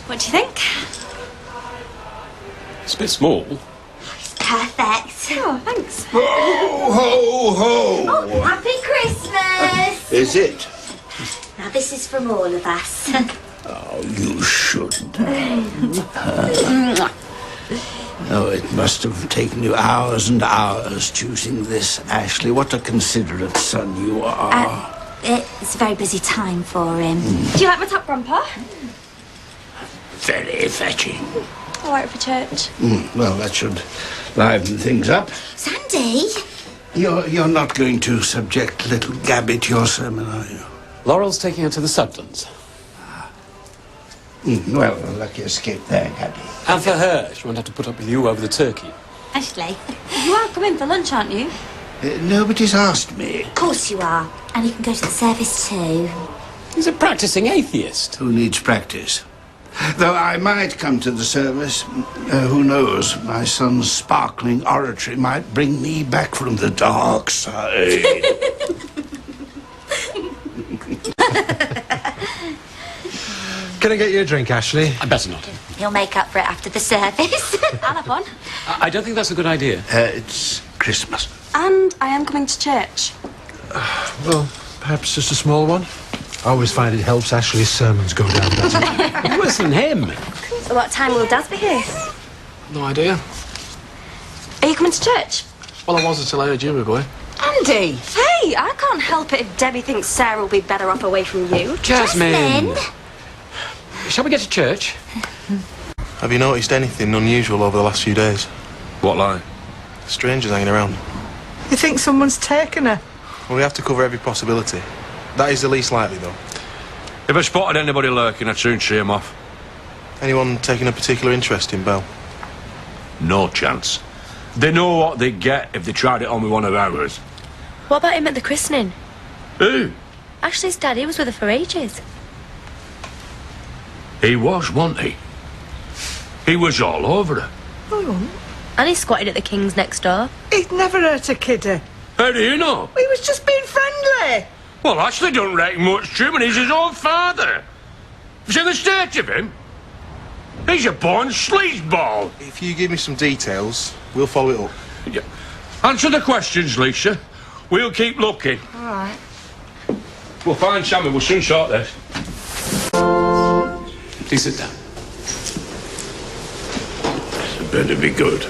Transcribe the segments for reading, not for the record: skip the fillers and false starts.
What do you think? It's a bit small. It's perfect. Oh, thanks. Ho, ho, ho! Oh, happy Christmas! Is it? Now, this is from all of us. Oh, you shouldn't. Oh, it must have taken you hours and hours choosing this, Ashley. What a considerate son you are. It's a very busy time for him. Do you like my top, Grandpa? Very fetching. I like it for church. Well, that should liven things up. Sandy? You're not going to subject little Gabby to your sermon, are you? Laurel's taking her to the Sugdens. Well, a lucky escape there, Gabby. And for her, she won't have to put up with you over the turkey. Ashley? You are coming for lunch, aren't you? Nobody's asked me. Of course you are. And you can go to the service too. He's a practicing atheist. Who needs practice? Though I might come to the service. Who knows? My son's sparkling oratory might bring me back from the dark side. Can I get you a drink, Ashley? I better not. He'll make up for it after the service. I'll have one. I don't think that's a good idea. It's Christmas. And I am coming to church. Well, perhaps just a small one. I always find it helps Ashley's sermons go down better. Worse than him. So what time will Dad be here? No idea. Are you coming to church? Well, I was until I heard you were going. Andy! Hey, I can't help it if Debbie thinks Sarah will be better off away from you. Jasmine! Shall we get to church? Have you noticed anything unusual over the last few days? What line? Strangers hanging around. You think someone's taken her? Well, we have to cover every possibility. That is the least likely, though. If I spotted anybody lurking, I'd soon see him off. Anyone taking a particular interest in Belle? No chance. They know what they'd get if they tried it on with one of ours. What about him at the christening? Who? Ashley's daddy was with her for ages. He was, wasn't he? He was all over her. Oh, And he squatted at the King's next door. he'd never hurt a kiddie. How do you know? He was just being friendly. Well, Ashley don't reckon much to him, and he's his own father. You see the state of him? He's a born sleazeball. If you give me some details, we'll follow it up. Yeah. Answer the questions, Lisa. We'll keep looking. All right. We'll find Sammy. We'll soon sort this. Please sit down. It better be good.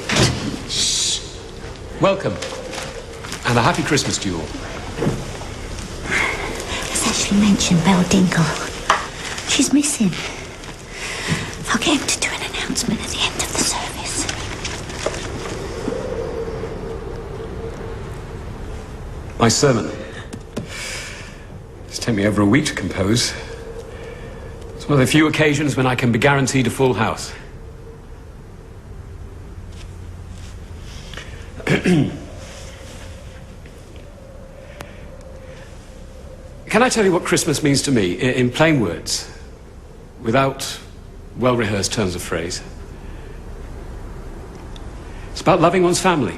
Welcome. And a happy Christmas to you all. Has Ashley mentioned Belle Dingle? She's missing. I'll get him to do an announcement at the end of the service. My sermon. It's taken me over a week to compose. It's one of the few occasions when I can be guaranteed a full house. Can I tell you what Christmas means to me, in plain words, without well-rehearsed turns of phrase? It's about loving one's family,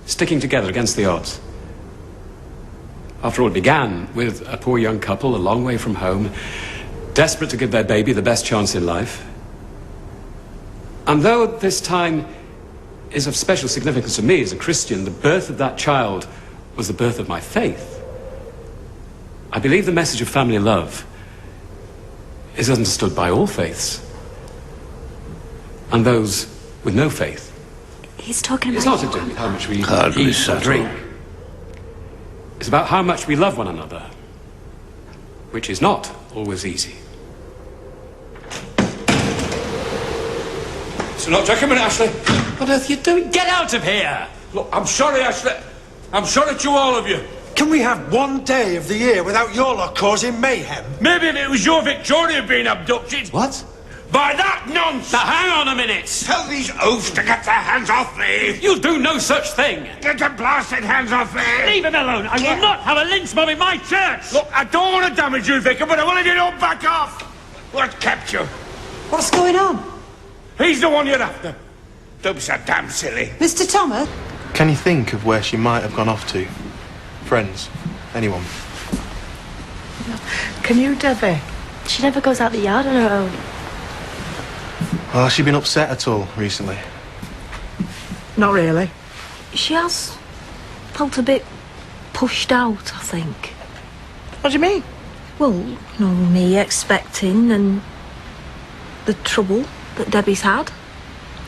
sticking together against the odds. After all, it began with a poor young couple a long way from home, desperate to give their baby the best chance in life. And though this time is of special significance to me as a Christian, the birth of that child was the birth of my faith. I believe the message of family love is understood by all faiths, and those with no faith. He's talking about... It's not to do with how much we Hardly eat or subtle. drink. It's about how much we love one another, which is not always easy. So now, take a minute, Ashley. What on earth are you doing? Get out of here! Look, I'm sorry, Ashley. I'm sorry to all of you. Can we have one day of the year without your lot causing mayhem? Maybe if it was your Victoria being abducted. What? By that nonsense. Now, hang on a minute! Tell these oafs to get their hands off me. You'll do no such thing! Get your blasted hands off me. Leave him alone. I will not have a lynch mob in my church. Look, I don't want to damage you, Vicar, but I want to get up back off. What kept you? What's going on? He's the one you're after. Don't be so damn silly. Mr. Thomas? Can you think of where she might have gone off to? Friends? Anyone? Can you, Debbie? She never goes out the yard on her own. Well, has she been upset at all recently? Not really. She has felt a bit pushed out, I think. What do you mean? Well, you know, me expecting and the trouble that Debbie's had.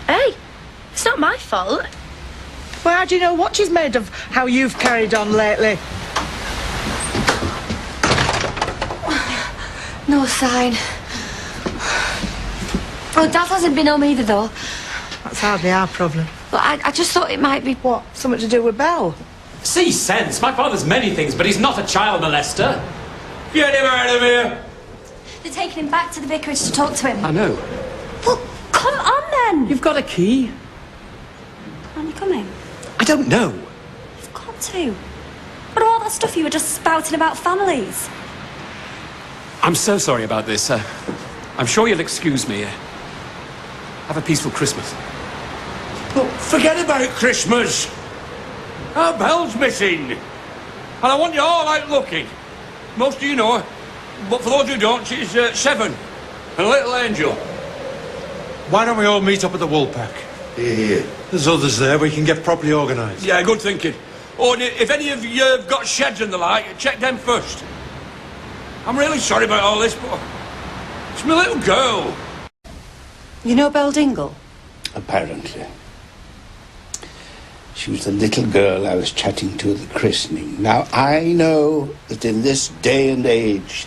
Hey, it's not my fault. Well, how do you know what she's made of how you've carried on lately? No sign. Well, Dad hasn't been home either, though. That's hardly our problem. But I just thought it might be... What, something to do with Belle? See sense. My father's many things, but he's not a child molester. Get him out of here! They're taking him back to the vicarage to talk to him. I know. Well, come on, then. You've got a key. Aren't you coming? I don't know. You've got to. What all that stuff you were just spouting about families? I'm so sorry about this. I'm sure you'll excuse me. Have a peaceful Christmas. Oh, forget about Christmas. Our Belle's missing. And I want you all out looking. Most of you know her. But for those who don't, she's 7. And a little angel. Why don't we all meet up at the Woolpack? Yeah. There's others there. We can get properly organised. Yeah, good thinking. Oh, and if any of you have got sheds and the like, check them first. I'm really sorry about all this, but it's my little girl. You know Belle Dingle? Apparently. She was the little girl I was chatting to at the christening. Now, I know that in this day and age,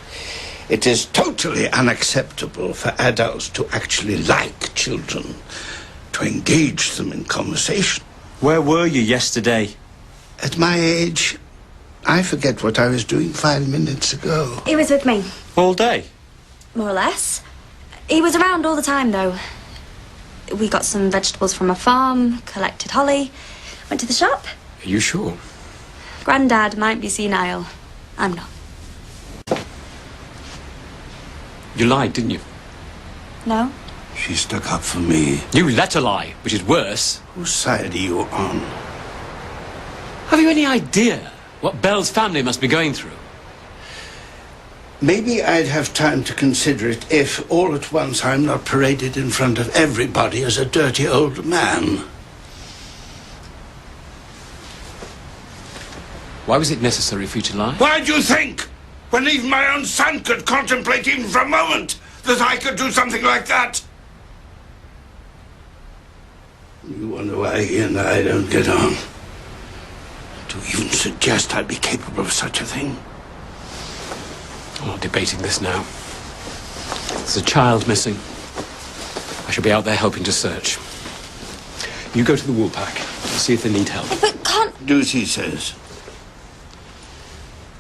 it is totally unacceptable for adults to actually like children, to engage them in conversation. Where were you yesterday? At my age, I forget what I was doing 5 minutes ago. He was with me, All day? more or less. He was around all the time, though. We got some vegetables from a farm, collected holly, went to the shop. Are you sure? Grandad might be senile. I'm not. You lied, didn't you? No? She stuck up for me. You let her lie, which is worse. Whose side are you on? Have you any idea what Belle's family must be going through? Maybe I'd have time to consider it if all at once I'm not paraded in front of everybody as a dirty old man. Why was it necessary for you to lie? Why do you think? When even my own son could contemplate even for a moment that I could do something like that? You wonder why he and I don't get on. To even suggest I'd be capable of such a thing. I'm not debating this now. There's a child missing. I shall be out there helping to search. You go to the Woolpack and see if they need help. But can't... Do as he says.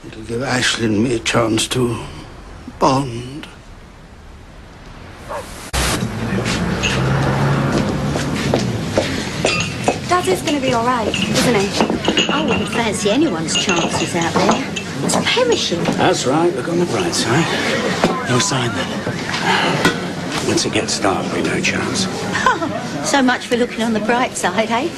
It'll give Ashley and me a chance to bond. Dad is going to be all right, isn't he? I wouldn't fancy anyone's chances out there. It's perishing. That's right, look on the bright side. No sign then. Once it gets dark, we've no chance. So much for looking on the bright side, eh?